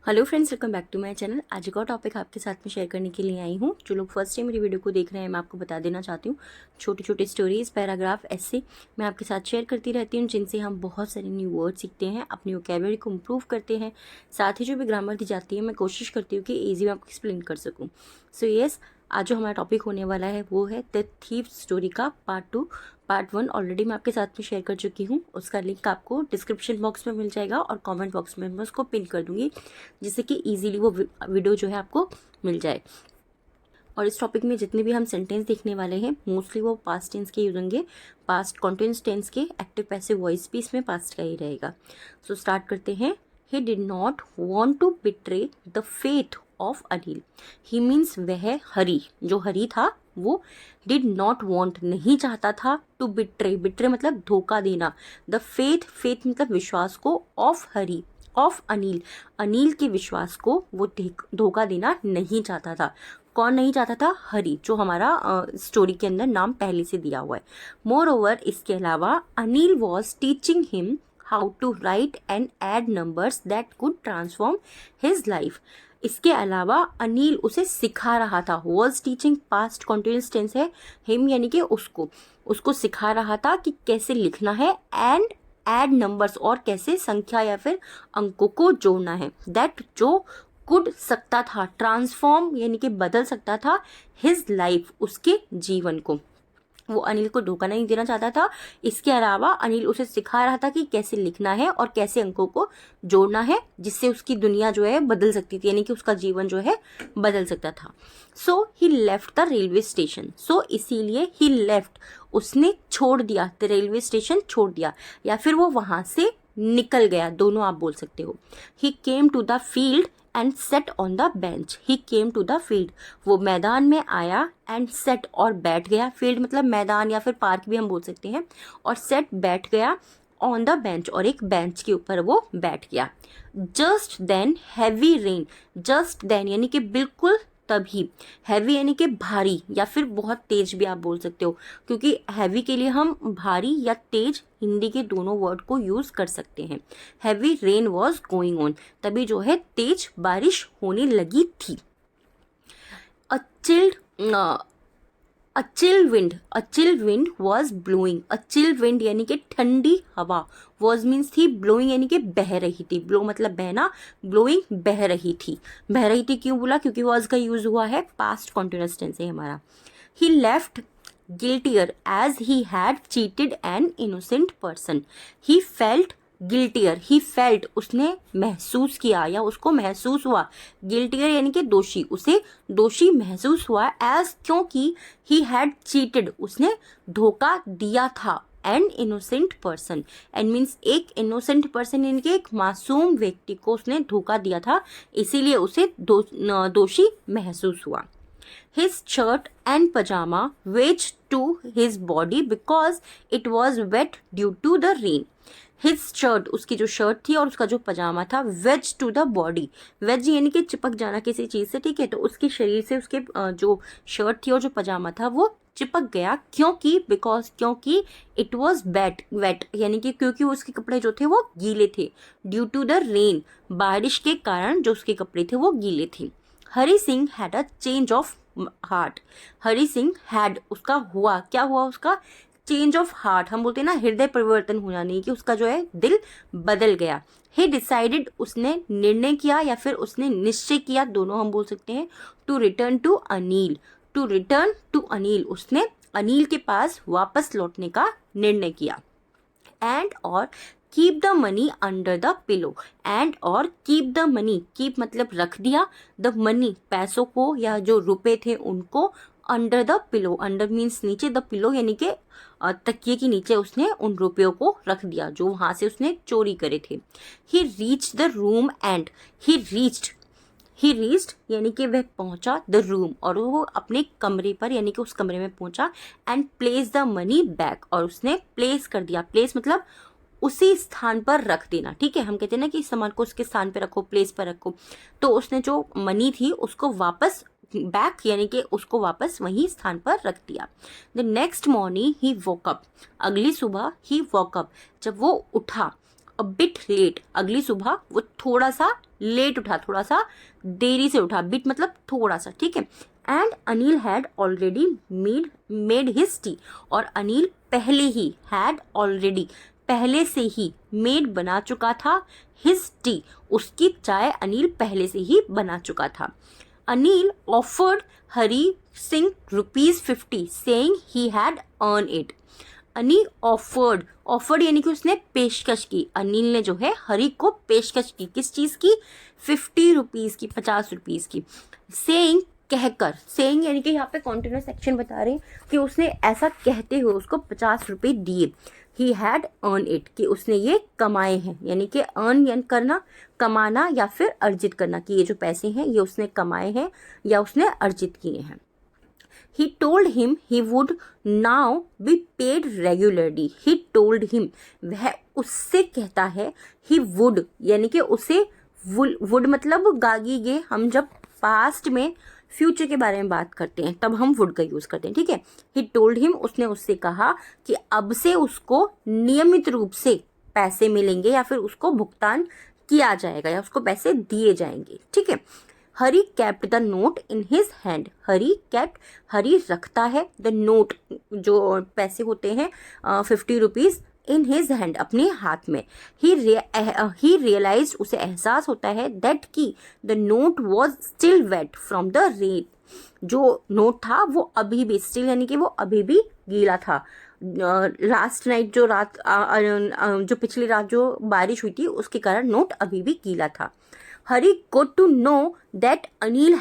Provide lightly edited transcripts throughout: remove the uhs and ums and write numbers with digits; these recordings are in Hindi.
Hello friends, welcome back to my channel. आज का टॉपिक आपके साथ में शेयर करने के लिए आई हूँ। जो लोग फर्स्ट टाइम मेरी वीडियो को देख रहे हैं, मैं आपको बता देना चाहती हूँ, छोटी छोटी स्टोरीज, पैराग्राफ, ऐसे मैं आपके साथ शेयर करती रहती हूँ, जिनसे हम बहुत सारे न्यू वर्ड सीखते हैं, अपनी वोकैबुलरी को इम्प्रूव करते हैं। साथ ही जो भी ग्रामर दी जाती है, मैं कोशिश करती हूँ कि ईजी में आपको एक्सप्लेन कर सकूँ। सो येस, आज जो हमारा टॉपिक होने वाला है वो है द थीफ स्टोरी का पार्ट 2। पार्ट 1 ऑलरेडी मैं आपके साथ में शेयर कर चुकी हूँ। उसका लिंक आपको डिस्क्रिप्शन बॉक्स में मिल जाएगा और कमेंट बॉक्स में मैं उसको पिन कर दूँगी, जिससे कि इजीली वो वीडियो जो है आपको मिल जाए। और इस टॉपिक में जितने भी हम सेंटेंस देखने वाले हैं, मोस्टली वो पास्ट टेंस के यूज होंगे, पास्ट कॉन्टिन्यूअस टेंस के। एक्टिव पैसिव वॉइस भी इसमें पास्ट का ही रहेगा। सो स्टार्ट करते हैं। He did not want to betray the faith of Anil. He means वह हरी, जो हरी था वो डिड नॉट वॉन्ट, नहीं चाहता था, टू बिट्रे, बिट्रे मतलब धोखा देना, द फेथ, फेथ मतलब विश्वास को, of Hari, of Anil, Anil के विश्वास को वो धोखा देना नहीं चाहता था। कौन नहीं चाहता था? हरी, जो हमारा स्टोरी के अंदर नाम पहले से दिया हुआ है। मोर ओवर, इसके अलावा Anil was teaching him how to write and add numbers that could transform his life. इसके अलावा अनिल उसे सिखा रहा था। Was teaching past continuous tense है, हिम यानी कि उसको सिखा रहा था कि कैसे लिखना है, एंड एड नंबर्स, और कैसे संख्या या फिर अंकों को जोड़ना है, दैट जो कुड सकता था, ट्रांसफॉर्म यानी कि बदल सकता था, हिज लाइफ उसके जीवन को। वो अनिल को धोखा नहीं देना चाहता था। इसके अलावा अनिल उसे सिखा रहा था कि कैसे लिखना है और कैसे अंकों को जोड़ना है, जिससे उसकी दुनिया जो है बदल सकती थी, यानी कि उसका जीवन जो है बदल सकता था। सो ही लेफ्ट द रेलवे स्टेशन। सो इसीलिए ही लेफ्ट, उसने छोड़ दिया, द रेलवे स्टेशन छोड़ दिया, या फिर वो वहां से निकल गया, दोनों आप बोल सकते हो। He came to the field and set on the bench. He came to the field, वो मैदान में आया, एंड सेट और बैठ गया, फील्ड मतलब मैदान या फिर पार्क भी हम बोल सकते हैं, और सेट बैठ गया, ऑन द बेंच, और एक बेंच के ऊपर वो बैठ गया। Just then heavy rain, just then यानी कि बिल्कुल तभी, हैवी यानी कि भारी या फिर बहुत तेज भी आप बोल सकते हो, क्योंकि हैवी के लिए हम भारी या तेज हिंदी के दोनों वर्ड को यूज कर सकते हैं। Heavy rain was going on, तभी जो है तेज बारिश होने लगी थी। अ chilled a chill wind was blowing. A chill wind यानी कि ठंडी हवा, वॉज मीन्स थी, ब्लोइंग यानी कि बह रही थी, ब्लो मतलब बहना, ब्लोइंग बह रही थी। बह रही थी क्यों बोला? क्योंकि वॉज का यूज हुआ है पास्ट कॉन्टिन्यूअस टेंस है हमारा। He left guiltier as he had cheated an innocent person. He felt guiltier, he felt उसने महसूस किया या उसको महसूस हुआ, गिल्टियर यानी कि दोषी, उसे दोषी महसूस हुआ, एज क्योंकि ही हैड चीटेड उसने धोखा दिया था, N innocent person, and means एक इनोसेंट पर्सन यानी कि एक मासूम व्यक्ति को उसने धोखा दिया था, इसीलिए उसे दोषी महसूस हुआ। His shirt and pajama wedged to his body because it was wet due to the rain. His shirt, उसकी जो शर्ट थी और उसका जो पजामा था, wedged to the body, wedge यानी कि चिपक जाना किसी चीज से, ठीक है। तो उसके शरीर से उसके जो शर्ट थी और जो पजामा था वो चिपक गया, क्योंकि बिकॉज, क्योंकि इट वॉज वेट यानी कि क्योंकि उसके कपड़े जो थे वो गीले थे, ड्यू टू द रेन, बारिश के कारण जो उसके कपड़े थे वो गीले थे। Hari Singh had a change of heart. Hari Singh had, उसका हुआ, क्या हुआ उसका? चेंज ऑफ हार्ट, हम बोलते हैं ना हृदय परिवर्तन हो जाने की, उसका जो है दिल बदल गया। ही डिसाइडेड, उसने निर्णय किया या फिर उसने निश्चय किया, दोनों हम बोल सकते हैं, to return to Anil, to return to Anil, उसने अनिल के पास वापस लौटने का निर्णय किया। एंड और keep the money under the pillow, and और कीप द मनी, कीप मतलब रख दिया, द मनी पैसों को या जो रुपए थे उनको, under the pillow, under means नीचे, द पिलो यानी कि तकिए के नीचे उसने उन रुपयों को रख दिया जो वहां से उसने चोरी करे थे। He reach the room and he reached यानी कि वह पहुंचा, द रूम, और वो अपने कमरे पर यानी कि उस कमरे में पहुंचा, and place the money back, और उसने प्लेस कर दिया, प्लेस मतलब उसी स्थान पर रख देना, ठीक है। हम कहते हैं ना कि इस सामान को उसके स्थान पर रखो, प्लेस पर रखो, तो उसने जो मनी थी उसको वापस, बैक यानी कि उसको वापस वही स्थान पर रख दिया। The next morning he woke up, अगली सुबह ही वोकअप, जब वो उठा, अ बिट लेट, अगली सुबह वो थोड़ा सा लेट उठा, थोड़ा सा देरी से उठा, बिट मतलब थोड़ा सा, ठीक है। And Anil had already made his T, और अनिल पहले ही, हैड ऑलरेडी पहले से ही, मेड बना चुका था, हिज टी उसकी चाय अनिल पहले से ही बना चुका था। Anil offered Hari Singh ₹50 saying he had earn it. Anil offered यानी कि उसने पेशकश की, अनिल ने जो है हरी को पेशकश की, किस चीज़ की, ₹50 की, ₹50 की। सेइंग कहकर, सेइंग यानी कि यहाँ पे कॉन्टिन्यूस एक्शन बता रहे हैं कि उसने ऐसा कहते हुए उसको ₹50 दिए। ही हैड अर्न इट कि उसने ये कमाए हैं, यानी कि अर्न यानी करना, कमाना या फिर अर्जित करना, कि ये जो पैसे हैं ये उसने कमाए हैं या उसने अर्जित किए हैं। He told him he would now be paid regularly. He told him, वह उससे कहता है, he would यानी कि उसे, would मतलब गागी गे, हम जब पास्ट में फ्यूचर के बारे में बात करते हैं तब हम वुड का यूज़ करते हैं, ठीक है। ही टोल्ड हिम, उसने उससे कहा कि अब से उसको नियमित रूप से पैसे मिलेंगे या फिर उसको भुगतान किया जाएगा या उसको पैसे दिए जाएंगे, ठीक है। Hari kept the note in his hand, Hari रखता है द नोट, जो पैसे होते हैं ₹50 इन हिज हैंड, अपने हाथ में। ही रियलाइज, उसे एहसास होता है, दैट की the note was still wet from the rain, जो नोट था वो अभी भी, स्टिल यानी कि वो अभी भी गीला था। लास्ट नाइट जो रात जो पिछली रात जो बारिश हुई थी उसके कारण नोट अभी भी गीला था। हरी got to know that Anil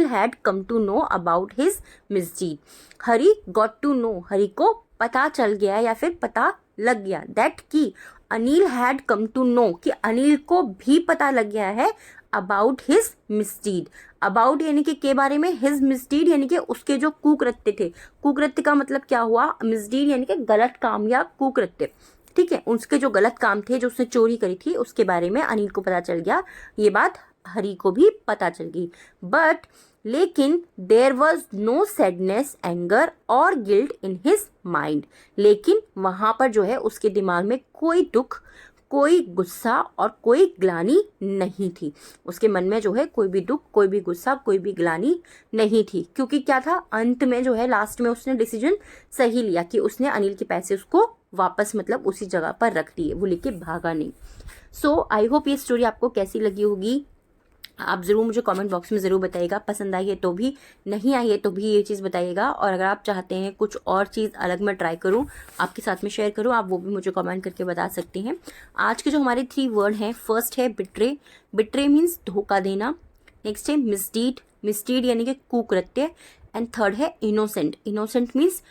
had come to know about his misdeed. Hari got to know, हरी को पता चल गया या फिर पता लग गया, that कि Anil had come to know, कि अनिल को भी पता लग गया है about his misdeed, about यानी कि के बारे में, his misdeed यानी कि उसके जो कुकृत्य थे, कुकृत्य का मतलब क्या हुआ, misdeed यानी कि गलत काम या कुकृत्य, ठीक है। उसके जो गलत काम थे, जो उसने चोरी करी थी, उसके बारे में अनिल को पता चल गया, ये बात हरी को भी पता चल गई। बट लेकिन there was no sadness, anger और गिल्ट इन हिज माइंड, लेकिन वहाँ पर जो है उसके दिमाग में कोई दुख, कोई गुस्सा और कोई ग्लानी नहीं थी। उसके मन में जो है कोई भी दुख, कोई भी गुस्सा, कोई भी ग्लानी नहीं थी, क्योंकि क्या था, अंत में जो है लास्ट में उसने डिसीजन सही लिया कि उसने अनिल के पैसे उसको वापस मतलब उसी जगह पर रख दिए, वो लेके भागा नहीं। सो आई होप ये स्टोरी आपको कैसी लगी होगी, आप ज़रूर मुझे कमेंट बॉक्स में ज़रूर बताइएगा। पसंद आई है तो भी, नहीं आई है तो भी ये चीज़ बताइएगा। और अगर आप चाहते हैं कुछ और चीज़ अलग मैं ट्राई करूँ, आपके साथ में शेयर करूँ, आप वो भी मुझे कमेंट करके बता सकते हैं। आज के जो हमारे 3 वर्ड हैं, फर्स्ट है बिट्रे, बिट्रे मीन्स धोखा देना। नेक्स्ट है मिसडीड यानी कि कुकृत्य, एंड थर्ड है इनोसेंट, इनोसेंट मीन्स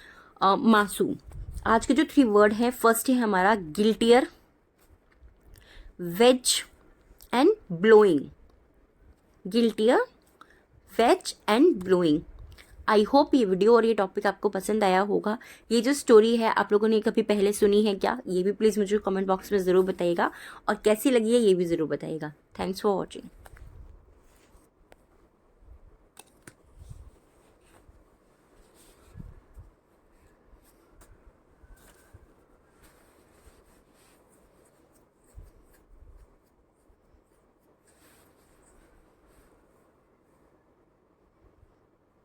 मासूम। आज के जो 3 वर्ड हैं, फर्स्ट है हमारा guiltier, wage and blowing, guiltier, wage and blowing. I hope ये वीडियो और ये टॉपिक आपको पसंद आया होगा। ये जो स्टोरी है आप लोगों ने कभी पहले सुनी है क्या, ये भी प्लीज़ मुझे कमेंट बॉक्स में ज़रूर बताइएगा, और कैसी लगी है ये भी ज़रूर बताइएगा। Thanks for watching.